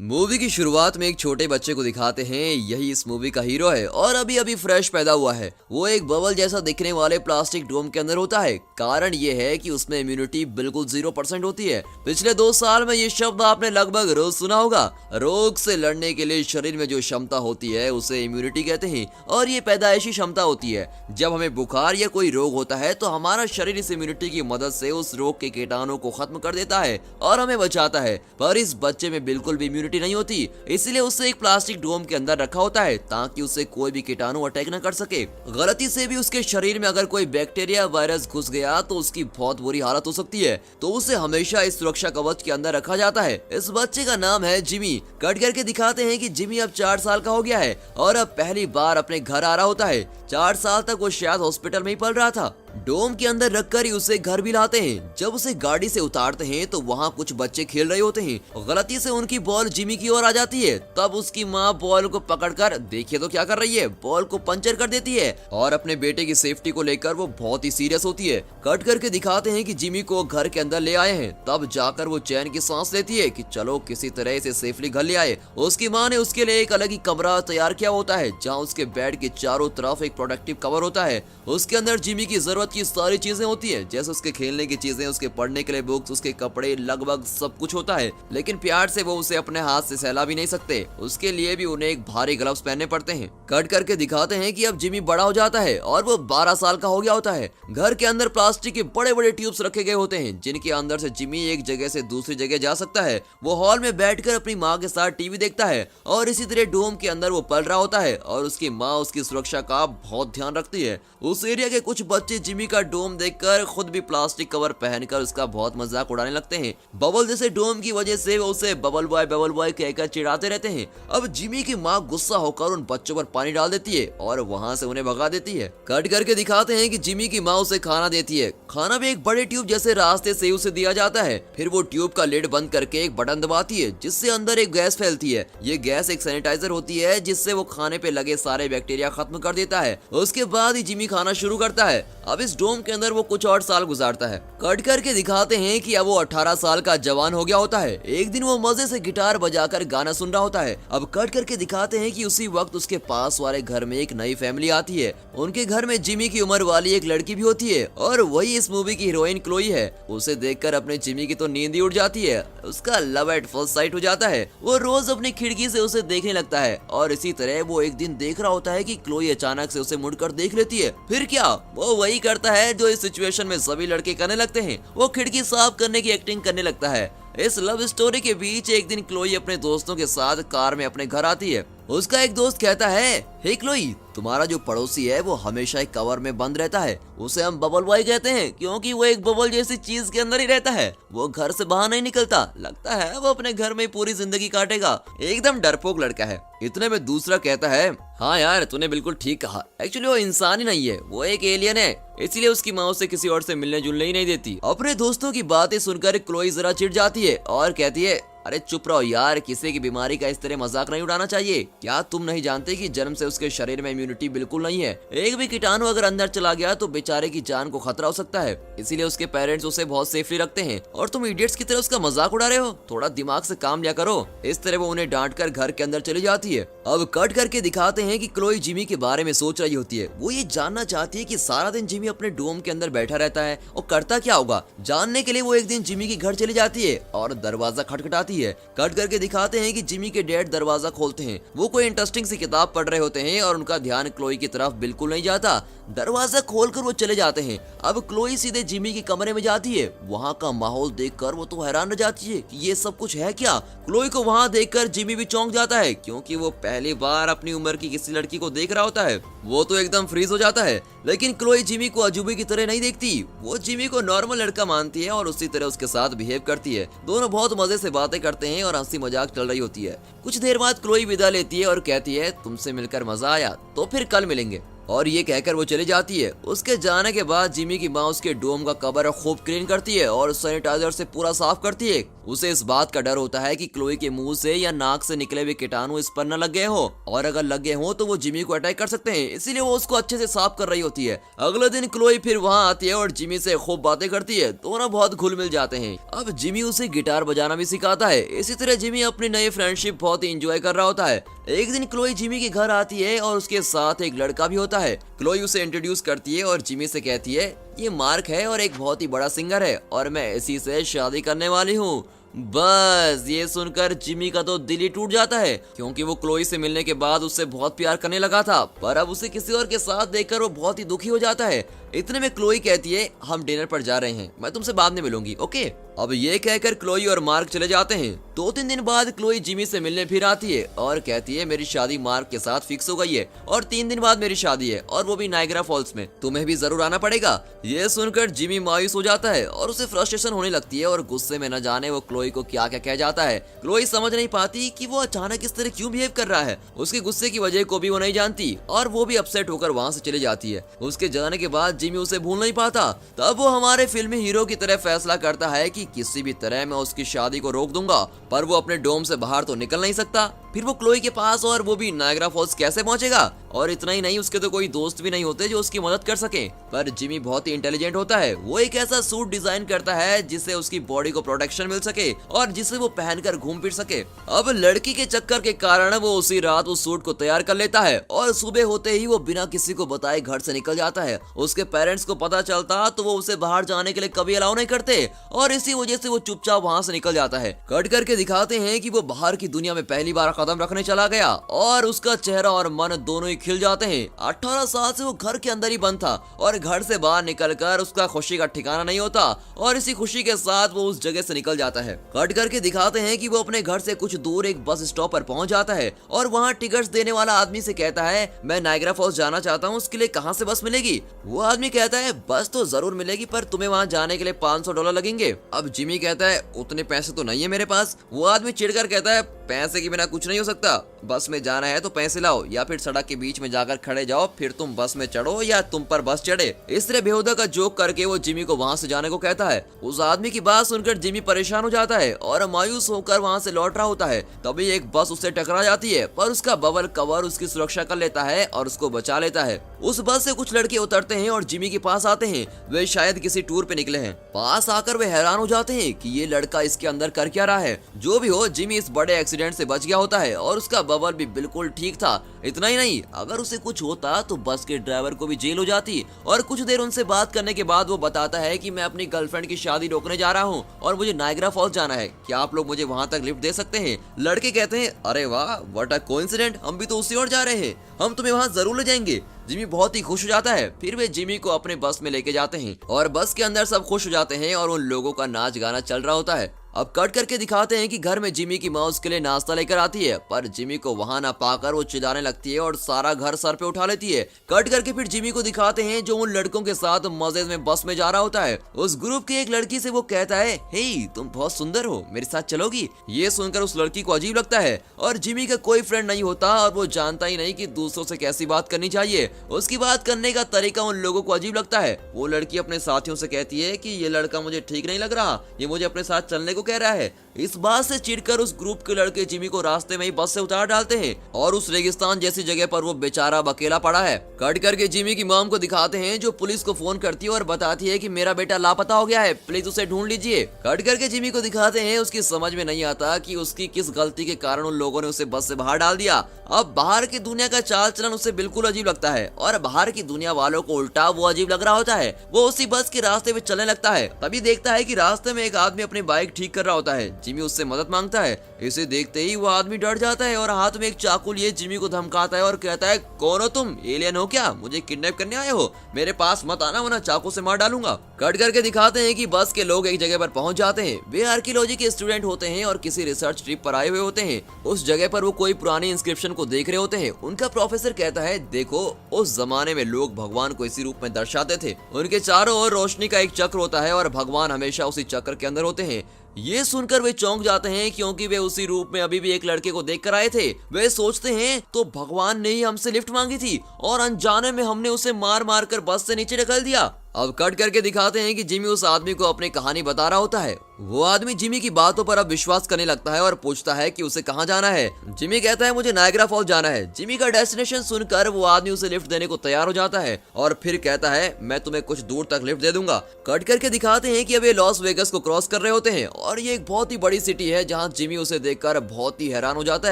Movie की शुरुआत में एक छोटे बच्चे को दिखाते हैं। यही इस मूवी का हीरो है और अभी अभी फ्रेश पैदा हुआ है। वो एक बबल जैसा दिखने वाले प्लास्टिक डोम के अंदर होता है। कारण ये है कि उसमें इम्यूनिटी बिल्कुल 0% होती है। पिछले 2 साल में ये शब्द आपने लगभग रोज सुना होगा। रोग से लड़ने के लिए शरीर में जो क्षमता होती है उसे इम्यूनिटी कहते हैं और ये पैदाइशी क्षमता होती है। जब हमें बुखार या कोई रोग होता है तो हमारा शरीर इस इम्यूनिटी की मदद से उस रोग के कीटाणु को खत्म कर देता है और हमें बचाता है। पर इस बच्चे में बिल्कुल भी इम्यूनिटी नहीं होती, इसलिए उसे एक प्लास्टिक डोम के अंदर रखा होता है ताकि उसे कोई भी कीटाणु अटैक न कर सके। गलती से भी उसके शरीर में अगर कोई बैक्टीरिया वायरस घुस गया तो उसकी बहुत बुरी हालत हो सकती है, तो उसे हमेशा इस सुरक्षा कवच के अंदर रखा जाता है। इस बच्चे का नाम है जिमी। कट करके दिखाते हैं कि जिमी अब 4 साल का हो गया है और अब पहली बार अपने घर आ रहा होता है। 4 साल तक वो शायद हॉस्पिटल में ही पल रहा था। डोम के अंदर रखकर ही उसे घर भी लाते हैं। जब उसे गाड़ी से उतारते हैं तो वहाँ कुछ बच्चे खेल रहे होते हैं। गलती से उनकी बॉल जिमी की ओर आ जाती है। तब उसकी माँ बॉल को पकड़कर देखिए तो क्या कर रही है, बॉल को पंचर कर देती है और अपने बेटे की सेफ्टी को लेकर वो बहुत ही सीरियस होती है। कट करके दिखाते हैं कि जिमी को घर के अंदर ले आए हैं। तब जाकर वो चैन की सांस लेती है कि चलो किसी तरह इसे सेफली घर ले आए। उसकी माँ ने उसके लिए एक अलग ही कमरा तैयार किया होता है जहाँ उसके बेड के चारों तरफ एक प्रोटेक्टिव कवर होता है। उसके अंदर जिमी की जरूरत की सारी चीजें होती है, जैसे उसके खेलने की चीजें, उसके पढ़ने के लिए बुक्स, उसके कपड़े, लगभग सब कुछ होता है। लेकिन प्यार से वो उसे अपने हाथ से सहला भी नहीं सकते। उसके लिए भी उन्हें एक भारी ग्लव्स पहनने पड़ते हैं। कट करके दिखाते हैं कि अब जिमी बड़ा हो जाता है और वो 12 साल का हो गया होता है। घर के अंदर प्लास्टिक के बड़े बड़े ट्यूब्स रखे गए होते हैं जिनके अंदर से जिमी एक जगह से दूसरी जगह जा सकता है। वो हॉल में बैठकर अपनी माँ के साथ टीवी देखता है और इसी तरह डोम के अंदर वो पल रहा होता है और उसकी माँ उसकी सुरक्षा का बहुत ध्यान रखती है। उस एरिया के कुछ बच्चे जिमी का डोम देखकर खुद भी प्लास्टिक कवर पहनकर उसका बहुत मजाक उड़ाने लगते हैं। बबल जैसे डोम की वजह से वो उसे बबल बॉय कहकर चिढ़ाते रहते हैं। अब जिमी की माँ गुस्सा होकर उन बच्चों पर पानी डाल देती है और वहाँ से उन्हें भगा देती है। कट करके दिखाते हैं कि जिमी की माँ उसे खाना देती है। खाना भी एक बड़े ट्यूब जैसे रास्ते से उसे दिया जाता है। फिर वो ट्यूब का लिड बंद करके एक बटन दबाती है जिससे अंदर एक गैस फैलती है। ये गैस एक सैनिटाइजर होती है जिससे वो खाने पे लगे सारे बैक्टीरिया खत्म कर देता है। उसके बाद ही जिमी खाना शुरू करता है। अब इस डोम के अंदर वो कुछ और साल गुजारता है। कट करके दिखाते हैं कि अब वो 18 साल का जवान हो गया होता है। एक दिन वो मजे से गिटार बजाकर गाना सुन रहा होता है। अब कट करके दिखाते हैं कि उसी वक्त उसके पास वाले घर में एक नई फैमिली आती है। उनके घर में जिमी की उम्र वाली एक लड़की भी होती है और वही इस मूवी की हीरोइन क्लोई है। उसे देखकर अपने जिमी की तो नींद ही उड़ जाती है। उसका लव एट फर्स्ट साइट हो जाता है। वो रोज अपनी खिड़की से उसे देखने लगता है और इसी तरह वो एक दिन देख रहा होता है कि क्लोई अचानक से उसे मुड़कर देख लेती है। फिर क्या, वो वही करता है जो इस सिचुएशन में सभी लड़के करने लगते हैं। वो खिड़की साफ करने की एक्टिंग करने लगता है। इस लव स्टोरी के बीच एक दिन क्लोई अपने दोस्तों के साथ कार में अपने घर आती है। उसका एक दोस्त कहता है, हे क्लोई, तुम्हारा जो पड़ोसी है वो हमेशा एक कवर में बंद रहता है। उसे हम बबल बॉय कहते हैं क्योंकि वो एक बबल जैसी चीज के अंदर ही रहता है। वो घर से बाहर नहीं निकलता। लगता है वो अपने घर में पूरी जिंदगी काटेगा। एकदम डरपोक लड़का है। इतने में दूसरा कहता है, हाँ यार, तूने बिल्कुल ठीक कहा। एक्चुअली वो इंसान ही नहीं है, वो एक एलियन है। इसलिए उसकी माँ उसे किसी और से मिलने जुलने ही नहीं देती। अपने दोस्तों की बातें सुनकर क्लोई जरा चिढ़ जाती है और कहती है, अरे चुप रहो यार, किसी की बीमारी का इस तरह मजाक नहीं उड़ाना चाहिए। क्या तुम नहीं जानते कि जन्म से उसके शरीर में इम्यूनिटी बिल्कुल नहीं है। एक भी कीटाणु अगर अंदर चला गया तो बेचारे की जान को खतरा हो सकता है। इसीलिए उसके पेरेंट्स उसे बहुत सेफली रखते हैं और तुम इडियट्स की तरह उसका मजाक उड़ा रहे हो। थोड़ा दिमाग से काम लिया करो। इस तरह वो उन्हें डांट कर घर के अंदर चली जाती है। अब कट करके दिखाते हैं कि क्लोई जिमी के बारे में सोच रही होती है। वो ये जानना चाहती है कि सारा दिन जिमी अपने डोम के अंदर बैठा रहता है और करता क्या होगा। जानने के लिए वो एक दिन जिमी के घर चली जाती है और दरवाजा खटखटाती है। कट करके दिखाते हैं कि जिमी के डैड दरवाजा खोलते हैं। वो कोई इंटरेस्टिंग सी किताब पढ़ रहे होते हैं और उनका ध्यान क्लोई की तरफ बिल्कुल नहीं जाता। दरवाजा खोलकर वो चले जाते हैं। अब क्लोई सीधे जिमी के कमरे में जाती है। वहाँ का माहौल देखकर वो तो हैरान रह जाती है कि ये सब कुछ है क्या। क्लोई को वहाँ देखकर जिमी भी चौंक जाता है क्योंकि वो पहली बार अपनी उम्र की किसी लड़की को देख रहा होता है। वो तो एकदम फ्रीज हो जाता है। लेकिन क्लोई जिमी को अजूबे की तरह नहीं देखती। वो जिमी को नॉर्मल लड़का मानती है और उसी तरह उसके साथ बिहेव करती है। दोनों बहुत मजे से बातें करते हैं और हंसी मजाक चल रही होती है। कुछ देर बाद क्लोई विदा लेती है और कहती है, तुमसे मिलकर मजा आया, तो फिर कल मिलेंगे। और ये कहकर वो चली जाती है। उसके जाने के बाद जिमी की माँ उसके डोम का कवर खूब क्लीन करती है और सैनिटाइजर से पूरा साफ करती है। उसे इस बात का डर होता है कि क्लोई के मुंह से या नाक से निकले हुए कीटाणु इस पर न लग गए हो, और अगर लग गए हो तो वो जिमी को अटैक कर सकते हैं, इसीलिए वो उसको अच्छे से साफ कर रही होती है। अगले दिन क्लोई फिर वहाँ आती है और जिमी से खूब बातें करती है, दोनों बहुत घुल मिल जाते हैं। अब जिमी उसे गिटार बजाना भी सिखाता है। इसी तरह जिमी अपनी नई फ्रेंडशिप बहुत ही एंजॉय कर रहा होता है। एक दिन क्लोई जिमी के घर आती है और उसके साथ एक लड़का भी होता है। क्लोई उसे इंट्रोड्यूस करती है और जिमी से कहती है ये मार्क है और एक बहुत ही बड़ा सिंगर है और मैं इसी से शादी करने वाली हूँ। बस ये सुनकर जिमी का तो दिल ही टूट जाता है, क्योंकि वो क्लोई से मिलने के बाद उससे बहुत प्यार करने लगा था, पर अब उसे किसी और के साथ देखकर वो बहुत ही दुखी हो जाता है। इतने में क्लोई कहती है हम डिनर पर जा रहे हैं, मैं तुमसे बाद में मिलूंगी, ओके। अब ये कहकर क्लोई और मार्क चले जाते हैं। 2-3 दिन बाद क्लोई जिमी से मिलने फिर आती है और कहती है मेरी शादी मार्क के साथ फिक्स हो गई है और 3 दिन बाद मेरी शादी है और वो भी नायग्रा फॉल्स में, तुम्हें भी जरूर आना पड़ेगा। ये सुनकर जिमी मायूस हो जाता है और उसे फ्रस्ट्रेशन होने लगती है और गुस्से में न जाने वो क्लोई को क्या क्या कह जाता है। क्लोई समझ नहीं पाती कि वो अचानक इस तरह क्यों बिहेव कर रहा है। उसके गुस्से की वजह को भी वो नहीं जानती और वो भी अपसेट होकर वहाँ से चली जाती है। उसके जाने के बाद जिमी उसे भूल नहीं पाता। तब वो हमारे फिल्मी हीरो की तरह फैसला करता है कि किसी भी तरह मैं उसकी शादी को रोक दूंगा, पर वो अपने डोम से बाहर तो निकल नहीं सकता। फिर वो क्लोई के पास और वो भी नायग्रा फॉल्स कैसे पहुंचेगा? और इतना ही नहीं, उसके तो कोई दोस्त भी नहीं होते जो उसकी मदद कर सके। पर जिमी बहुत ही इंटेलिजेंट होता है। वो एक ऐसा सूट डिजाइन करता है जिससे उसकी बॉडी को प्रोटेक्शन मिल सके और जिसे वो पहनकर घूम फिर सके। अब लड़की के चक्कर के कारण वो उसी रात उस सूट को तैयार कर लेता है और सुबह होते ही वो बिना किसी को बताए घर से निकल जाता है। उसके पेरेंट्स को पता चलता तो वो उसे बाहर जाने के लिए कभी अलाउ नहीं करते और इसी वजह से वो चुपचाप वहाँ से निकल जाता है। कट करके दिखाते हैं कि वो बाहर की दुनिया में पहली बार कदम रखने चला गया और उसका चेहरा और मन दोनों ही खिल जाते हैं। 18 साल से वो घर के अंदर ही बंद था और घर से बाहर निकलकर उसका खुशी का ठिकाना नहीं होता और इसी खुशी के साथ वो उस जगह से निकल जाता है। कट करके दिखाते हैं कि वो अपने घर से कुछ दूर एक बस स्टॉप पर पहुंच जाता है और वहाँ टिकट्स देने वाला आदमी से कहता है मैं नायग्रा फॉल्स जाना चाहता हूँ, उसके लिए कहाँ से बस मिलेगी? वो आदमी कहता है बस तो जरूर मिलेगी, पर तुम्हें वहाँ जाने के लिए $500 लगेंगे। अब जिमी कहता है उतने पैसे तो नहीं है मेरे पास। वो आदमी चिढ़कर कहता है पैसे के बिना कुछ नहीं हो सकता, बस में जाना है तो पैसे लाओ या फिर सड़क के बीच में जाकर खड़े जाओ, फिर तुम बस में चढ़ो या तुम पर बस चढ़े। इस तरह बेहुदा का जोक करके वो जिमी को वहाँ से जाने को कहता है। उस आदमी की बात सुनकर जिमी परेशान हो जाता है और मायूस होकर वहाँ से लौट रहा होता है। तभी एक बस उससे टकरा जाती है, पर उसका बबल कवर उसकी सुरक्षा कर लेता है और उसको बचा लेता है। उस बस से कुछ लड़के उतरते हैं और जिमी के पास आते हैं। वे शायद किसी टूर पे निकले हैं। पास आकर वे हैरान हो जाते हैं कि ये लड़का इसके अंदर कर क्या रहा है। जो भी हो, जिमी इस बड़े एक्सीडेंट से बच गया होता है और उसका बबल भी बिल्कुल ठीक था। इतना ही नहीं, अगर उसे कुछ होता तो बस के ड्राइवर को भी जेल हो जाती। और कुछ देर उनसे बात करने के बाद वो बताता है कि मैं अपनी गर्लफ्रेंड की शादी रोकने जा रहा हूँ और मुझे नायग्रा फॉल्स जाना है, क्या आप लोग मुझे वहाँ तक लिफ्ट दे सकते हैं? लड़के कहते हैं अरे वाह, व्हाट अ कोइंसिडेंट, हम भी तो उसी ओर जा रहे हैं, हम तुम्हें वहाँ जरूर ले जाएंगे। जिमी बहुत ही खुश हो जाता है। फिर वे जिमी को अपने बस में लेके जाते हैं और बस के अंदर सब खुश हो जाते हैं और उन लोगों का नाच गाना चल रहा होता है। अब कट करके दिखाते हैं कि घर में जिमी की माँ उसके लिए नाश्ता लेकर आती है, पर जिमी को वहाँ ना पाकर वो चिल्लाने लगती है और सारा घर सर पे उठा लेती है। कट करके फिर जिमी को दिखाते हैं जो उन लड़कों के साथ मजे में बस में जा रहा होता है। उस ग्रुप की एक लड़की से वो कहता है हे तुम बहुत सुंदर हो, मेरे साथ चलोगी? ये सुनकर उस लड़की को अजीब लगता है और जिमी का कोई फ्रेंड नहीं होता और वो जानता ही नहीं कि दूसरों से कैसी बात करनी चाहिए। उसकी बात करने का तरीका उन लोगों को अजीब लगता है। वो लड़की अपने साथियों से कहती है कि ये लड़का मुझे ठीक नहीं लग रहा, ये मुझे अपने साथ चलने को कह रहा है। इस बात से चिढ़कर उस ग्रुप के लड़के जिमी को रास्ते में ही बस से उतार डालते हैं और उस रेगिस्तान जैसी जगह पर वो बेचारा अकेला पड़ा है। कट करके जिमी की मॉम को दिखाते हैं जो पुलिस को फोन करती है और बताती है कि मेरा बेटा लापता हो गया है, प्लीज उसे ढूंढ लीजिए। कट करके जिमी को दिखाते हैं उसकी समझ में नहीं आता कि उसकी किस गलती के कारण उन लोगों ने उसे बस से बाहर डाल दिया। अब बाहर की दुनिया का चाल चलन उसे बिल्कुल अजीब लगता है और बाहर की दुनिया वालों को उल्टा वो अजीब लग रहा होता है। वो उसी बस के रास्ते में चलने लगता है। तभी देखता है कि रास्ते में एक आदमी अपनी बाइक ठीक कर रहा होता है। जिमी उससे मदद मांगता है। इसे देखते ही वो आदमी डर जाता है और हाथ में एक चाकू लिए जिमी को धमकाता है और कहता है कौन हो तुम, एलियन हो क्या, मुझे किडनैप करने आए हो? मेरे पास मत आना वरना चाकू से मार डालूंगा। कट करके दिखाते हैं कि बस के लोग एक जगह पर पहुंच जाते हैं। वे आर्कियोलॉजी के स्टूडेंट होते हैं और किसी रिसर्च ट्रिप पर आए हुए होते हैं। उस जगह पर वो कोई पुरानी इंस्क्रिप्शन को देख रहे होते हैं। उनका प्रोफेसर कहता है देखो, उस जमाने में लोग भगवान को इसी रूप में दर्शाते थे। उनके चारों ओर रोशनी का एक चक्र होता है और भगवान हमेशा उसी चक्र के अंदर होते हैं। ये सुनकर वे चौंक जाते हैं क्योंकि वे उसी रूप में अभी भी एक लड़के को देख कर आए थे। वे सोचते हैं तो भगवान ने ही हमसे लिफ्ट मांगी थी और अनजाने में हमने उसे मार मार कर बस से नीचे ढकेल दिया। अब कट करके दिखाते हैं कि जिमी उस आदमी को अपनी कहानी बता रहा होता है। वो आदमी जिमी की बातों पर अब विश्वास करने लगता है और पूछता है कि उसे कहाँ जाना है। जिमी कहता है मुझे नायग्रा फॉल जाना है। जिमी का डेस्टिनेशन सुनकर वो आदमी उसे लिफ्ट देने को तैयार हो जाता है और फिर कहता है मैं तुम्हें कुछ दूर तक लिफ्ट दे दूंगा। कट करके दिखाते हैं कि अब ये लॉस वेगस को क्रॉस कर रहे होते हैं और ये एक बहुत ही बड़ी सिटी है जहाँ जिमी उसे देखकर बहुत ही हैरान हो जाता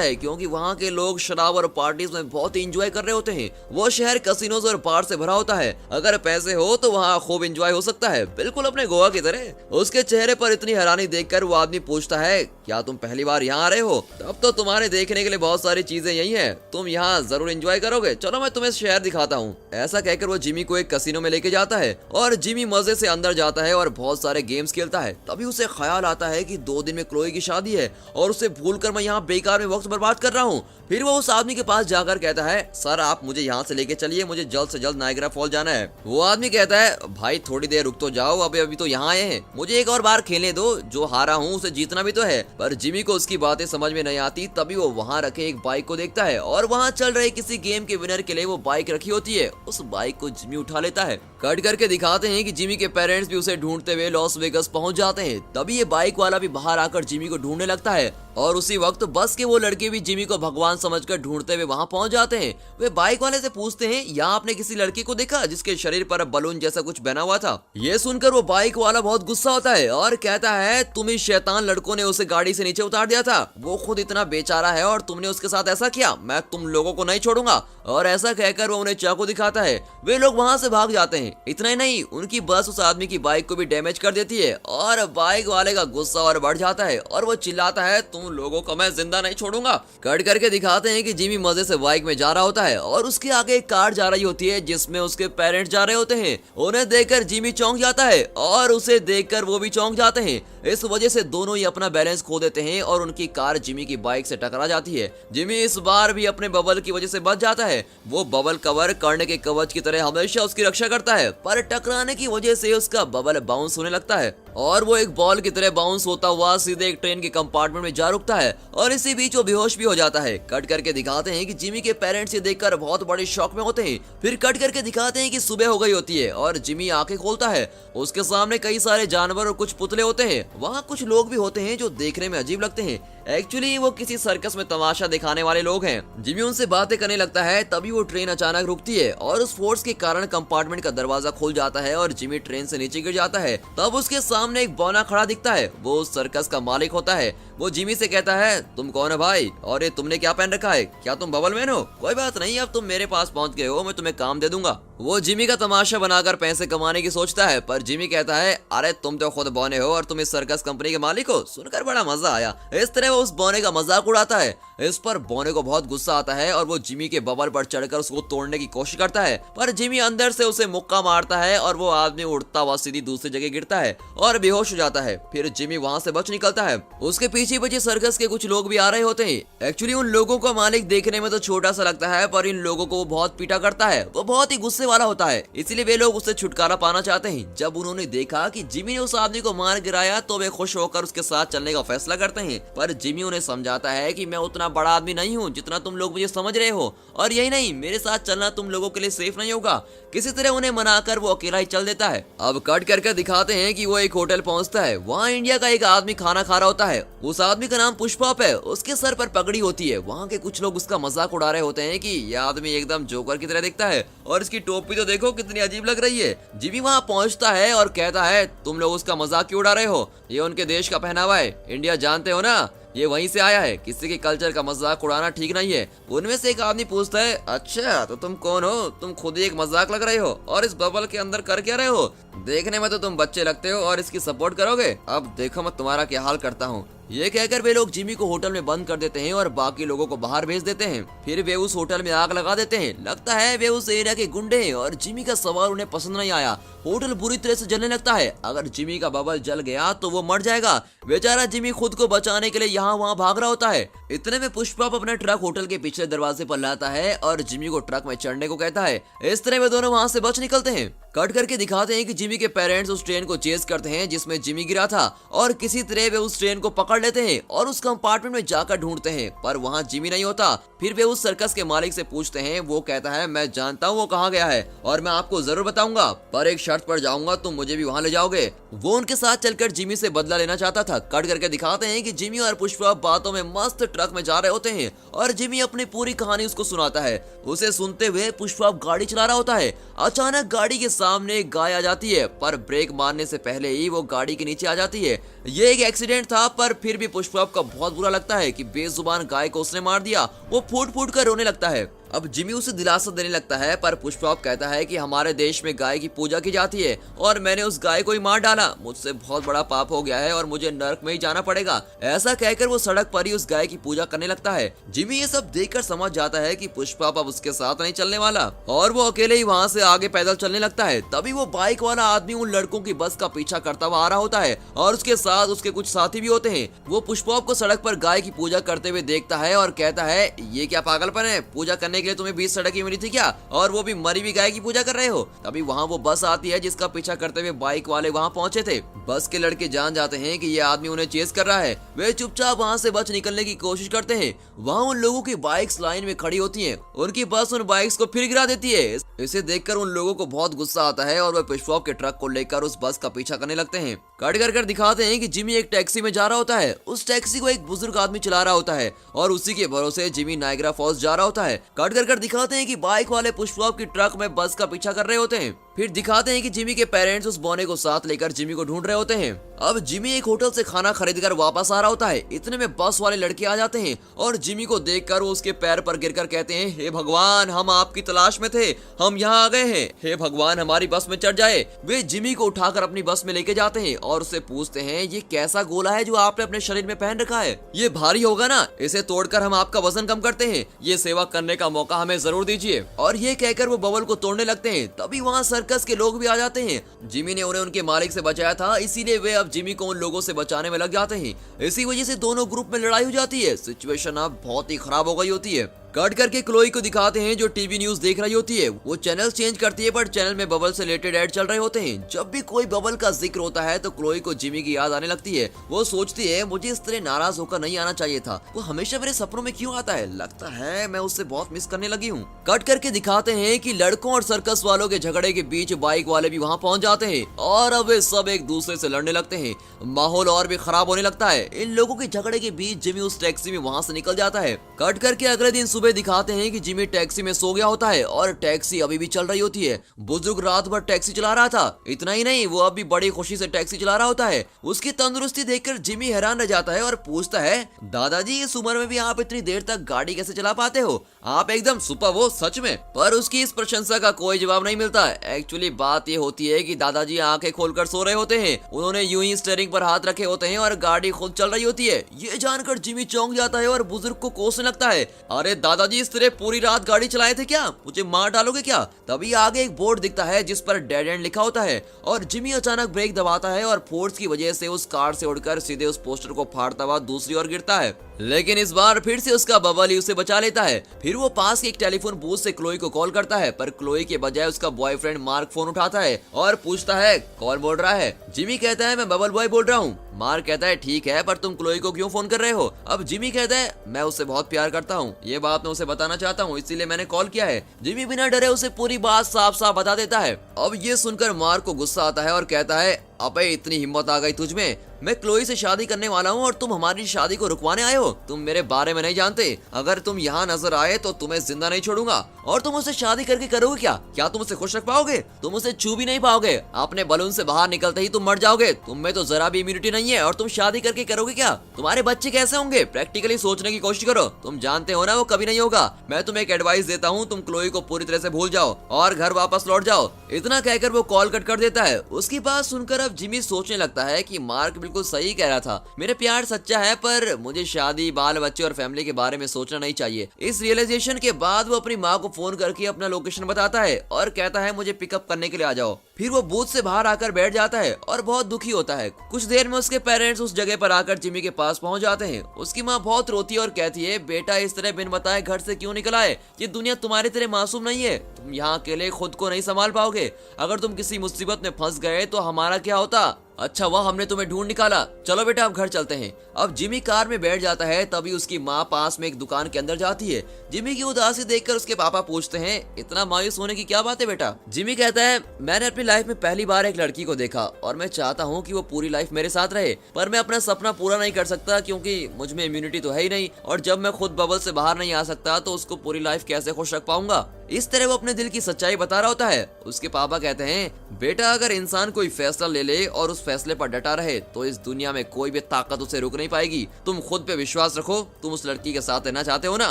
है क्योंकि वहाँ के लोग शराब और पार्टीज में बहुत ही इंजॉय कर रहे होते हैं। वो शहर कसिनोज और बार से भरा होता है। अगर पैसे हो तो वहाँ खूब इंजॉय हो सकता है, बिल्कुल अपने गोवा की तरह। उसके चेहरे पर इतनी हैरानी देखकर वो आदमी पूछता है क्या तुम पहली बार यहाँ आ रहे हो? तब तो तुम्हारे देखने के लिए बहुत सारी चीजें यही हैं, तुम यहाँ जरूर एंजॉय करोगे, चलो मैं तुम्हें शहर दिखाता हूँ। ऐसा कहकर वो जिमी को एक कसिनो में लेके जाता है और जिमी मजे से अंदर जाता है और बहुत सारे गेम्स खेलता है। तभी उसे ख्याल आता है कि 2 दिन में क्लोई की शादी है और उसे भूलकर मैं यहाँ बेकार में वक्त बर्बाद कर रहा हूँ। फिर वो उस आदमी के पास जाकर कहता है सर आप मुझे यहाँ से लेके चलिए, मुझे जल्द से जल्द नायग्रा फॉल जाना है। वो आदमी कहता है भाई थोड़ी देर रुक तो जाओ, अभी तो यहाँ आए हैं, मुझे एक और बार खेलने दो, जो हारा हूँ उसे जीतना भी तो है। पर जिमी को उसकी बातें समझ में नहीं आती। तभी वो वहाँ रखे एक बाइक को देखता है और वहाँ चल रहे किसी गेम के विनर के लिए वो बाइक रखी होती है। उस बाइक को जिमी उठा लेता है। कट करके दिखाते हैं कि जिमी के पेरेंट्स भी उसे ढूंढते हुए लॉस वेगस पहुंच जाते हैं। तभी ये बाइक वाला भी बाहर आकर जिमी को ढूंढने लगता है और उसी वक्त बस के वो लड़के भी जिमी को भगवान समझकर ढूंढते हुए वहां पहुंच जाते हैं। वे बाइक वाले से पूछते हैं यहाँ आपने किसी लड़की को देखा जिसके शरीर पर बलून जैसा कुछ बना हुआ था? ये सुनकर वो बाइक वाला बहुत गुस्सा होता है और कहता है तुम इस शैतान लड़कों ने उसे गाड़ी से नीचे उतार दिया था, वो खुद इतना बेचारा है और तुमने उसके साथ ऐसा किया, मैं तुम लोगों को नहीं छोड़ूंगा। और ऐसा कहकर वो उन्हें चाकू दिखाता है। वे लोग वहां से भाग जाते हैं। इतना ही नहीं, उनकी बस उस आदमी की बाइक को भी डैमेज कर देती है और बाइक वाले का गुस्सा और बढ़ जाता है और वो चिल्लाता है तुम लोगों को मैं जिंदा नहीं छोड़ूंगा। कट करके दिखाते हैं कि जिमी मजे से बाइक में जा रहा होता है और उसके आगे एक कार जा रही होती है जिसमें उसके पेरेंट्स जा रहे होते हैं। उन्हें देखकर जिमी चौंक जाता है और उसे देखकर वो भी चौंक जाते हैं। इस वजह से दोनों ही अपना बैलेंस खो देते हैं और उनकी कार जिमी की बाइक से टकरा जाती है। जिमी इस बार भी अपने बबल की वजह से बच जाता है। वो बबल कवर कर्ण के कवच की तरह हमेशा उसकी रक्षा करता है, पर टकराने की वजह से उसका बबल बाउंस होने लगता है और वो एक बॉल की तरह बाउंस होता हुआ सीधे एक ट्रेन के कंपार्टमेंट में जा रुकता है और इसी बीच वो बेहोश भी हो जाता है। कट करके दिखाते हैं कि जिमी के पेरेंट्स ये देखकर बहुत बड़े शॉक में होते हैं। फिर कट करके दिखाते हैं कि सुबह हो गई होती है और जिमी आंखें खोलता है। उसके सामने कई सारे जानवर और कुछ पुतले होते हैं। वहाँ कुछ लोग भी होते हैं जो देखने में अजीब लगते हैं। एक्चुअली वो किसी सर्कस में तमाशा दिखाने वाले लोग हैं। जिमी उनसे बातें करने लगता है। तभी वो ट्रेन अचानक रुकती है और उस फोर्स के कारण कंपार्टमेंट का दरवाजा खुल जाता है और जिमी ट्रेन से नीचे गिर जाता है। तब उसके सामने एक बौना खड़ा दिखता है। वो उस सर्कस का मालिक होता है। वो जिमी से कहता है तुम कौन है भाई और ये तुमने क्या पहन रखा है, क्या तुम बबल मैन हो? कोई बात नहीं, अब तुम मेरे पास पहुंच गए हो, मैं तुम्हें काम दे दूंगा। वो जिमी का तमाशा बनाकर पैसे कमाने की सोचता है, पर जिमी कहता है अरे तुम तो खुद बौने हो और तुम इस सर्कस कंपनी के मालिक हो। सुनकर बड़ा मजा आया। इस तरह वो उस बौने का मजाक उड़ाता है। इस पर बौने को बहुत गुस्सा आता है और वो जिमी के बबल पर चढ़कर उसको तोड़ने की कोशिश करता है, पर जिमी अंदर से उसे मुक्का मारता है और वो आदमी उड़ता हुआ सीधी दूसरी जगह गिरता है और बेहोश हो जाता है। फिर जिमी वहाँ से बच निकलता है। उसके पीछे पीछे सर्कस के कुछ लोग भी आ रहे होते हैं। एक्चुअली उन लोगों का मालिक देखने में तो छोटा सा लगता है, पर इन लोगों को वो बहुत पीटा करता है। वो बहुत ही गुस्से वाला होता है, इसलिए वे लोग उससे छुटकारा पाना चाहते हैं। जब उन्होंने देखा कि जिमी ने उस आदमी को मार गिराया तो वे खुश होकर उसके साथ चलने का फैसला करते हैं, पर जिमी उन्हें समझाता है कि मैं उतना बड़ा आदमी नहीं हूँ जितना तुम लोग मुझे समझ रहे हो, और यही नहीं, मेरे साथ चलना तुम लोगों के लिए सेफ नहीं होगा। किसी तरह उन्हें मनाकर वो अकेला ही चल देता है। अब कट करके दिखाते हैं कि वो एक होटल पहुंचता है। वहाँ इंडिया का एक आदमी खाना खा रहा होता है। उस आदमी का नाम पुष्पा है। उसके सर पर पगड़ी होती है। वहाँ के कुछ लोग उसका मजाक उड़ा रहे होते हैं कि यह आदमी एकदम जोकर की तरह दिखता है और इसकी टोपी तो देखो कितनी अजीब लग रही है। जिमी वहाँ पहुँचता है और कहता है तुम लोग उसका मजाक क्यों उड़ा रहे हो, ये उनके देश का पहनावा है, इंडिया जानते हो ना, ये वहीं से आया है, किसी के कल्चर का मजाक उड़ाना ठीक नहीं है। उनमें से एक आदमी पूछता है अच्छा तो तुम कौन हो, तुम खुद ही एक मजाक लग रहे हो और इस बबल के अंदर कर क्या रहे हो, देखने में तो तुम बच्चे लगते हो और इसकी सपोर्ट करोगे, अब देखो मैं तुम्हारा क्या हाल करता हूँ। ये कहकर वे लोग जिमी को होटल में बंद कर देते हैं और बाकी लोगों को बाहर भेज देते हैं। फिर वे उस होटल में आग लगा देते हैं। लगता है वे उस एरिया के गुंडे हैं और जिमी का सवाल उन्हें पसंद नहीं आया। होटल बुरी तरह से जलने लगता है। अगर जिमी का बबल जल गया तो वो मर जाएगा। बेचारा जिमी खुद को बचाने के लिए यहाँ वहाँ भाग रहा होता है। इतने में पुष्पा अपना ट्रक होटल के पिछले दरवाजे पर लाता है और जिमी को ट्रक में चढ़ने को कहता है। इस तरह वे दोनों वहां से बच निकलते हैं। कट करके दिखाते हैं कि जिमी के पेरेंट्स उस ट्रेन को चेस करते हैं जिसमें जिमी गिरा था और किसी तरह वे उस ट्रेन को पकड़ लेते हैं और उस कंपार्टमेंट में जाकर ढूंढते हैं, पर वहां जिमी नहीं होता। फिर वे उस सर्कस के मालिक से पूछते हैं। वो कहता है मैं जानता हूँ वो कहाँ गया है और मैं आपको जरूर बताऊंगा, पर एक शर्त पर जाऊंगा, तुम मुझे भी वहां ले जाओगे। वो उनके साथ चलकर जिमी से बदला लेना चाहता था। कट करके दिखाते हैं कि जिमी और पुष्पा बातों में मस्त ट्रक में जा रहे होते हैं और जिमी अपनी पूरी कहानी उसको सुनाता है। उसे सुनते हुए पुष्पा गाड़ी चला रहा होता है। अचानक गाड़ी के सामने एक गाय आ जाती है, पर ब्रेक मारने से पहले ही वो गाड़ी के नीचे आ जाती है। ये एक एक्सीडेंट था, पर फिर भी पुष्पा का बहुत बुरा लगता है कि बेजुबान गाय को उसने मार दिया। वो फूट फूट कर रोने लगता है। अब जिमी उसे दिलासा देने लगता है, पर पुष्पा कहता है कि हमारे देश में गाय की पूजा की जाती है और मैंने उस गाय को ही मार डाला। मुझसे बहुत बड़ा पाप हो गया है और मुझे नरक में ही जाना पड़ेगा। ऐसा कहकर वो सड़क पर ही उस गाय की पूजा करने लगता है। जिमी ये सब देखकर समझ जाता है कि पुष्पा अब उसके साथ नहीं चलने वाला और वो अकेले ही वहाँ से आगे पैदल चलने लगता है। तभी वो बाइक वाला आदमी उन लड़कों की बस का पीछा करता हुआ आ रहा होता है और उसके साथ उसके कुछ साथी भी होते हैं। वो पुष्पा को सड़क पर गाय की पूजा करते हुए देखता है और कहता है ये क्या पागलपन है, पूजा करने के लिए तुम्हें 20 सड़क मिली थी क्या, और वो भी मरी हुई गाय की पूजा कर रहे हो। तभी वहाँ वो बस आती है जिसका पीछा करते हुए बाइक वाले वहाँ पहुंचे थे। बस के लड़के जान जाते हैं कि ये आदमी उन्हें चेस कर रहा है। वे चुपचाप वहाँ से बच निकलने की कोशिश करते हैं। वहाँ उन लोगों की बाइक्स लाइन में खड़ी होती हैं। उनकी बस उन बाइक्स को फिर गिरा देती है। इसे देखकर उन लोगों को बहुत गुस्सा आता है और वे पुष्पा के ट्रक को लेकर उस बस का पीछा करने लगते हैं। कट कर दिखाते हैं कि जिमी एक टैक्सी में जा रहा होता है। उस टैक्सी को एक बुजुर्ग आदमी चला रहा होता है और उसी के भरोसे जिमी नायग्रा फॉल्स जा रहा होता है। कट कर दिखाते हैं कि बाइक वाले पुष्पा की ट्रक में बस का पीछा कर रहे होते हैं। फिर दिखाते हैं कि जिमी के पेरेंट्स उस बॉने को साथ लेकर जिमी को ढूंढ रहे होते हैं। अब जिमी एक होटल से खाना खरीदकर वापस आ रहा होता है। इतने में बस वाले लड़के आ जाते हैं और जिमी को देखकर वो उसके पैर पर गिरकर कहते हैं, हे भगवान, हम आपकी तलाश में थे, हम यहाँ आ गए हैं, हे भगवान हमारी बस में चढ़ जाए। वे जिमी को उठाकर अपनी बस में लेके जाते हैं और उससे पूछते हैं, ये कैसा गोला है जो आपने अपने शरीर में पहन रखा है, ये भारी होगा ना, इसे तोड़कर हम आपका वजन कम करते हैं, ये सेवा करने का मौका हमें जरूर दीजिए। और ये कहकर वो बबल को तोड़ने लगते हैं। तभी वहाँ सर्कस के लोग भी आ जाते हैं। जिमी ने उन्हें उनके मालिक से बचाया था, इसीलिए वे अब जिमी को उन लोगों से बचाने में लग जाते हैं। इसी वजह से दोनों ग्रुप में लड़ाई हो जाती है। सिचुएशन अब बहुत ही खराब हो गई होती है। कट करके क्लोई को दिखाते हैं जो टीवी न्यूज देख रही होती है। वो चैनल चेंज करती है, पर चैनल में बबल से रिलेटेड ऐड चल रहे होते हैं। जब भी कोई बबल का जिक्र होता है तो क्लोई को जिमी की याद आने लगती है। वो सोचती है, मुझे इस तरह नाराज होकर नहीं आना चाहिए था, वो हमेशा मेरे सपनों में क्यों आता है, लगता है मैं उससे बहुत मिस करने लगी हूँ। कट करके दिखाते हैं कि लड़कों और सर्कस वालों के झगड़े के बीच बाइक वाले भी वहाँ पहुँच जाते हैं और अब वे सब एक दूसरे से लड़ने लगते हैं। माहौल और भी खराब होने लगता है। इन लोगों के झगड़े के बीच जिमी उस टैक्सी में वहाँ से निकल जाता है। कट करके अगले दिन सुबह दिखाते हैं कि जिमी टैक्सी में सो गया होता है और टैक्सी अभी भी चल रही होती है। बुजुर्ग रात भर टैक्सी चला रहा था। इतना ही नहीं, वो अभी बड़ी खुशी से टैक्सी चला रहा होता है। उसकी तंदुरुस्ती देखकर जिमी हैरान रह जाता है और पूछता है, दादाजी इस उम्र में भी आप इतनी देर तक गाड़ी कैसे चला पाते हो, आप एकदम सुपर हो सच में। पर उसकी इस प्रशंसा का कोई जवाब नहीं मिलता। एक्चुअली बात ये होती है कि दादाजी आंखें खोलकर सो रहे होते हैं। उन्होंने यूं ही स्टीयरिंग पर हाथ रखे होते हैं और गाड़ी खुद चल रही होती है। ये जानकर जिमी चौंक जाता है और बुजुर्ग को कोसने लगता है, अरे दादाजी इस तरह पूरी रात गाड़ी चलाए थे क्या, मुझे मार डालोगे क्या। तभी आगे एक बोर्ड दिखता है जिस पर डेड एंड लिखा होता है और जिमी अचानक ब्रेक दबाता है और फोर्स की वजह से उस कार से उड़कर सीधे उस पोस्टर को फाड़ता हुआ दूसरी ओर गिरता है। लेकिन इस बार फिर से उसका बबल ही उसे बचा लेता है। फिर वो पास के एक टेलीफोन बूथ से क्लोई को कॉल करता है, पर क्लोई के बजाय उसका बॉयफ्रेंड मार्क फोन उठाता है और पूछता है, कौन बोल रहा है। जिमी कहता है, मैं बबल बॉय बोल रहा हूँ। मार्क कहता है, ठीक है, पर तुम क्लोई को क्यों फोन कर रहे हो। अब जिमी कहता है, मैं उससे बहुत प्यार करता हूँ, ये बात मैं उसे बताना चाहता हूँ, इसीलिए मैंने कॉल किया है। जिमी बिना डरे उसे पूरी बात साफ साफ बता देता है। अब ये सुनकर मार्क को गुस्सा आता है और कहता है, अबे इतनी हिम्मत आ गई तुझमें, मैं क्लोई से शादी करने वाला हूँ और तुम हमारी शादी को रुकवाने आए हो। तुम मेरे बारे में नहीं जानते, अगर तुम यहाँ नजर आए तो तुम्हें जिंदा नहीं छोड़ूंगा। और तुम उससे शादी करके करोगे क्या तुम उसे खुश रख पाओगे, तुम उसे छू भी नहीं पाओगे, अपने बलून से बाहर निकलते ही तुम मर जाओगे, तुम में तो जरा भी इम्यूनिटी नहीं है और तुम शादी करके करोगे क्या, तुम्हारे बच्चे कैसे होंगे, प्रैक्टिकली सोचने की कोशिश करो, तुम जानते हो ना वो कभी नहीं होगा। मैं तुम्हें एक एडवाइस देता हूँ, तुम क्लोई को पूरी तरह से भूल जाओ और घर वापस लौट जाओ। इतना कहकर वो कॉल कट कर देता है। उसकी बात सुनकर अब जिमी सोचने लगता है कि मार्क बिल्कुल सही कह रहा था, मेरे प्यार सच्चा है, पर मुझे शादी, बाल बच्चे और फैमिली के बारे में सोचना नहीं चाहिए। इस रियलाइजेशन के बाद वो अपनी माँ को फोन करके अपना लोकेशन बताता है और कहता है, मुझे पिकअप करने के लिए आ जाओ। फिर वो बूथ से बाहर आकर बैठ जाता है और बहुत दुखी होता है। कुछ देर में उसके पेरेंट्स उस जगह पर आकर जिमी के पास पहुंच जाते हैं। उसकी माँ बहुत रोती है और कहती है, बेटा इस तरह बिन बताए घर से क्यों निकला है? ये दुनिया तुम्हारी तरह मासूम नहीं है, तुम यहाँ अकेले खुद को नहीं संभाल पाओगे। अगर तुम किसी मुसीबत में फंस गए तो हमारा क्या होता? अच्छा वह हमने तुम्हें ढूंढ निकाला, चलो बेटा अब घर चलते हैं। अब जिमी कार में बैठ जाता है, तभी उसकी माँ पास में एक दुकान के अंदर जाती है। जिमी की उदासी देखकर उसके पापा पूछते हैं, इतना मायूस होने की क्या बात है बेटा? जिमी कहता है, मैंने अपनी लाइफ में पहली बार एक लड़की को देखा और मैं चाहता हूँ कि वो पूरी लाइफ मेरे साथ रहे, पर मैं अपना सपना पूरा नहीं कर सकता क्योंकि मुझ में इम्यूनिटी तो है ही नहीं, और जब मैं खुद बबल से बाहर नहीं आ सकता तो उसको पूरी लाइफ कैसे खुश रख पाऊंगा? इस तरह वो अपने दिल की सच्चाई बता रहा होता है। उसके पापा कहते हैं, बेटा अगर इंसान कोई फैसला ले ले और उस फैसले पर डटा रहे तो इस दुनिया में कोई भी ताकत उसे रोक नहीं पाएगी। तुम खुद पे विश्वास रखो, तुम उस लड़की के साथ रहना चाहते हो ना,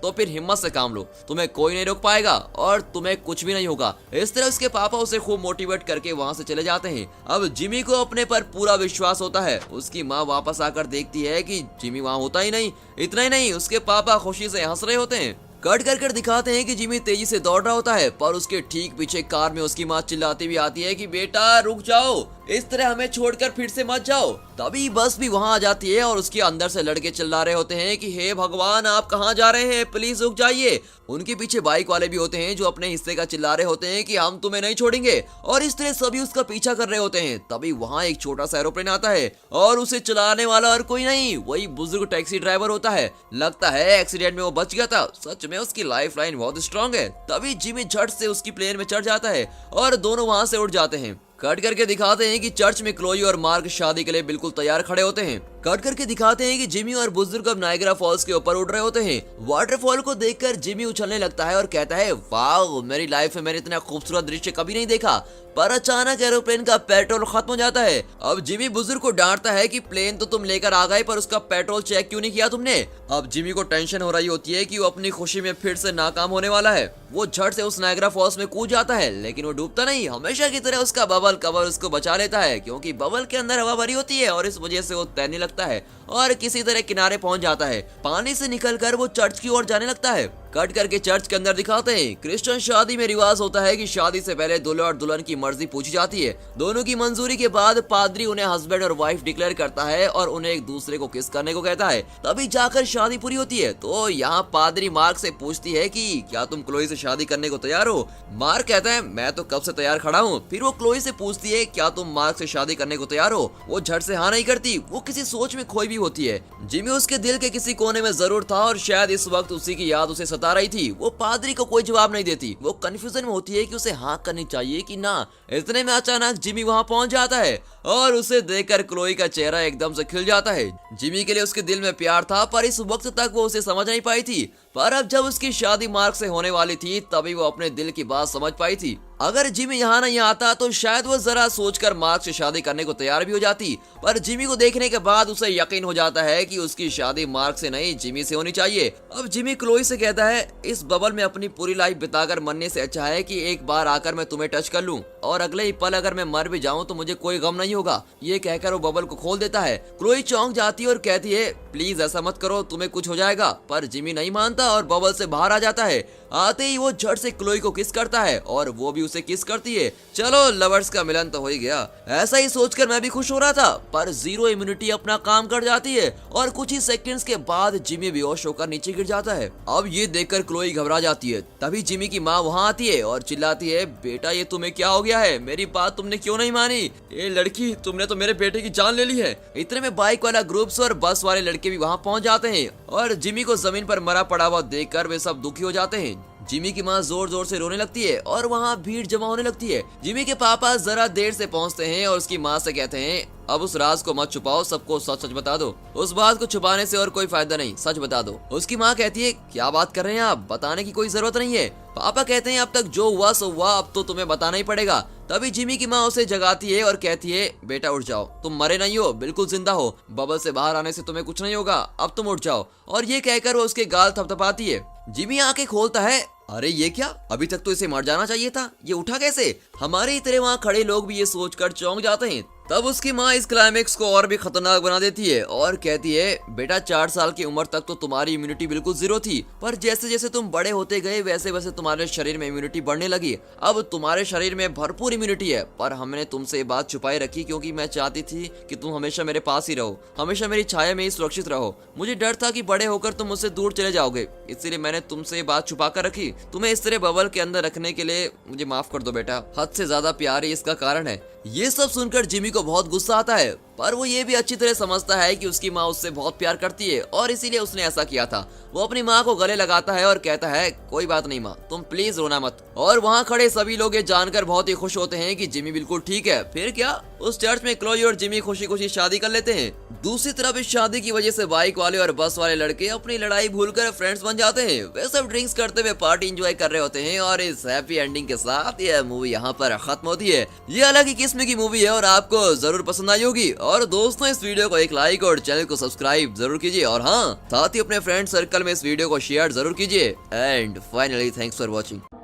तो फिर हिम्मत से काम लो, तुम्हें कोई नहीं रोक पाएगा और तुम्हें कुछ भी नहीं होगा। इस तरह उसके पापा उसे खूब मोटिवेट करके वहाँ से चले जाते हैं। अब जिमी को अपने पर पूरा विश्वास होता है। उसकी माँ वापस आकर देखती है कि जिमी वहाँ होता ही नहीं। इतना ही नहीं, उसके पापा खुशी से हंस रहे होते हैं। कट कर दिखाते हैं कि जिमी तेजी से दौड़ रहा होता है, पर उसके ठीक पीछे कार में उसकी माँ चिल्लाती भी आती है कि बेटा रुक जाओ, इस तरह हमें छोड़कर फिर से मत जाओ। तभी बस भी वहाँ आ जाती है और उसके अंदर से लड़के चिल्ला रहे होते हैं कि हे भगवान आप कहाँ जा रहे हैं, प्लीज रुक जाइए। उनके पीछे बाइक वाले भी होते हैं जो अपने हिस्से का चिल्ला रहे होते हैं कि हम तुम्हें नहीं छोड़ेंगे, और इस तरह सभी उसका पीछा कर रहे होते हैं। तभी वहाँ एक छोटा सा एरोप्लेन आता है और उसे चलाने वाला और कोई नहीं, वही बुजुर्ग टैक्सी ड्राइवर होता है। लगता है एक्सीडेंट में वो बच गया था, सच में उसकी लाइफ लाइन बहुत स्ट्रांग है। तभी जिमी झट से उसकी प्लेन में चढ़ जाता है और दोनों वहाँ से उड़ जाते हैं। कट करके दिखाते हैं कि चर्च में क्लोई और मार्क शादी के लिए बिल्कुल तैयार खड़े होते हैं। कट करके दिखाते हैं कि जिमी और बुजुर्ग अब नायग्रा फॉल्स के ऊपर उड़ रहे होते हैं। वाटरफॉल को देखकर जिमी उछलने लगता है और कहता है, वाह मेरी लाइफ में मैंने इतना खूबसूरत दृश्य कभी नहीं देखा। पर अचानक एरोप्लेन का पेट्रोल खत्म हो जाता है। अब जिमी बुजुर्ग को डांटता है कि प्लेन तो तुम लेकर आ गए पर उसका पेट्रोल चेक क्यों नहीं किया तुमने? अब जिमी को टेंशन हो रही होती है कि वो अपनी खुशी में फिर से नाकाम होने वाला है। वो झट से उस नायग्रा फॉल्स में कूद जाता है, लेकिन वो डूबता नहीं। हमेशा की तरह उसका बबल कवर उसको बचा लेता है, क्योंकि बबल के अंदर हवा भरी होती है और इस वजह से वो तैरने लगता है और किसी तरह किनारे पहुंच जाता है। पानी से निकलकर वो चर्च की ओर जाने लगता है। कट करके चर्च के अंदर दिखाते हैं, क्रिश्चियन शादी में रिवाज होता है कि शादी से पहले दूल्हे और दुल्हन की मर्जी पूछी जाती है। दोनों की मंजूरी के बाद पादरी उन्हें हस्बैंड और वाइफ डिक्लेयर करता है और उन्हें एक दूसरे को किस करने को कहता है, तभी जाकर शादी पूरी होती है। तो यहाँ पादरी मार्क से पूछती है कि क्या तुम क्लोई से शादी करने को तैयार हो? मार्क कहता है, मैं तो कब से तैयार खड़ा हूँ। फिर वो क्लोई से पूछती है, क्या तुम मार्क से शादी करने को तैयार हो? वो झट से हाँ नहीं करती, वो किसी सोच में खोई भी होती है। जिमी उसके दिल के किसी कोने में जरूर था और शायद इस वक्त उसी की याद उसे सता रही थी। वो पादरी को कोई जवाब नहीं देती। वो कंफ्यूजन में होती है कि उसे हाँ करनी चाहिए कि ना। इतने में अचानक जिमी वहाँ पहुँच जाता है और उसे देखकर क्लोई का चेहरा एकदम से खिल जाता है। जिमी के लिए उसके दिल में प्यार था, पर इस वक्त तक वो उसे समझ नहीं पाई थी। पर अब जब उसकी शादी मार्क से होने वाली थी तभी वो अपने दिल की बात समझ पाई थी। अगर जिमी यहाँ नहीं आता तो शायद वो जरा सोचकर मार्क से शादी करने को तैयार भी हो जाती, पर जिमी को देखने के बाद उसे यकीन हो जाता है कि उसकी शादी मार्क से नहीं जिमी से होनी चाहिए। अब जिमी क्लोई से कहता है, इस बबल में अपनी पूरी लाइफ बिताकर मरने से अच्छा है कि एक बार आकर मैं तुम्हें टच कर लूं और अगले ही पल अगर मैं मर भी जाऊं तो मुझे कोई गम नहीं होगा। ये कहकर वो बबल को खोल देता है। क्लोई चौंक जाती है और कहती है, प्लीज ऐसा मत करो, तुम्हें कुछ हो जाएगा। पर जिमी नहीं मानता और बबल से बाहर आ जाता है। आते ही वो झट से क्लोई को किस करता है और वो भी उसे किस करती है। चलो लवर्स का मिलन तो हो ही गया। ऐसा ही सोचकर मैं भी खुश हो रहा था, पर जीरो इम्यूनिटी अपना काम कर जाती है और कुछ ही सेकंड्स के बाद जिमी बेहोश होकर नीचे गिर जाता है। अब ये देखकर क्लोई घबरा जाती है। तभी जिमी की माँ वहाँ आती है और चिल्लाती है, बेटा ये तुम्हें क्या हो गया है? मेरी बात तुमने क्यों नहीं मानी? ये लड़की, तुमने तो मेरे बेटे की जान ले ली है। इतने में बाइक वाला ग्रुप्स और बस वाले लड़के भी वहाँ पहुँच जाते हैं और जिमी को जमीन पर मरा पड़ा हुआ देखकर वे सब दुखी हो जाते हैं। जिमी की माँ जोर जोर से रोने लगती है और वहाँ भीड़ जमा होने लगती है। जिमी के पापा जरा देर से पहुँचते हैं और उसकी माँ से कहते हैं, अब उस राज को मत छुपाओ, सबको सच सच बता दो। उस बात को छुपाने से और कोई फायदा नहीं, सच बता दो। उसकी माँ कहती है, क्या बात कर रहे हैं आप, बताने की कोई जरूरत नहीं है। पापा कहते हैं, अब तक जो हुआ सो हुआ, अब तो तुम्हें बताना ही पड़ेगा। तभी जिमी की माँ उसे जगाती है और कहती है, बेटा उठ जाओ, तुम मरे नहीं हो, बिल्कुल जिंदा हो। बबल से बाहर आने से तुम्हें कुछ नहीं होगा, अब तुम उठ जाओ। और ये कहकर वो उसके गाल थपथपाती है। जिमी आंखें खोलता है, अरे ये क्या, अभी तक तो इसे मर जाना चाहिए था, ये उठा कैसे? हमारे ही तरह वहाँ खड़े लोग भी ये सोचकर चौंक जाते हैं। तब उसकी माँ इस क्लाइमेक्स को और भी खतरनाक बना देती है और कहती है, बेटा 4 साल की उम्र तक तो तुम्हारी इम्यूनिटी बिल्कुल जीरो थी, पर जैसे जैसे तुम बड़े होते गए वैसे वैसे तुम्हारे शरीर में इम्यूनिटी बढ़ने लगी। अब तुम्हारे शरीर में भरपूर इम्यूनिटी है, पर हमने तुमसे ये बात छुपाई रखी क्योंकि मैं चाहती थी कि तुम हमेशा मेरे पास ही रहो, हमेशा मेरी छाया में ही सुरक्षित रहो। मुझे डर था कि बड़े होकर तुम मुझसे दूर चले जाओगे, इसलिए मैंने तुमसे ये बात छुपा कर रखी। तुम्हें इस तरह बबल के अंदर रखने के लिए मुझे माफ कर दो बेटा, हद से ज्यादा प्यार ही इसका कारण है। ये सब सुनकर जिमी को बहुत गुस्सा आता है, पर वो ये भी अच्छी तरह समझता है कि उसकी माँ उससे बहुत प्यार करती है और इसीलिए उसने ऐसा किया था। वो अपनी माँ को गले लगाता है और कहता है, कोई बात नहीं माँ, तुम प्लीज रोना मत। और वहाँ खड़े सभी लोग ये जानकर बहुत ही खुश होते हैं कि जिमी बिल्कुल ठीक है। फिर क्या, उस चर्च में क्लोई और जिमी खुशी खुशी शादी कर लेते हैं। दूसरी तरफ इस शादी की वजह से बाइक वाले और बस वाले लड़के अपनी लड़ाई भूलकर फ्रेंड्स बन जाते हैं। वे सब ड्रिंक्स करते हुए पार्टी एंजॉय कर रहे होते हैं और इस हैप्पी एंडिंग के साथ यह मूवी यहाँ पर खत्म होती है। ये अलग ही किस्म की मूवी है और आपको जरूर पसंद आई होगी। और दोस्तों, इस वीडियो को एक लाइक और चैनल को सब्सक्राइब जरूर कीजिए और हाँ, साथ ही अपने फ्रेंड सर्कल में इस वीडियो को शेयर जरूर कीजिए। And finally thanks for watching.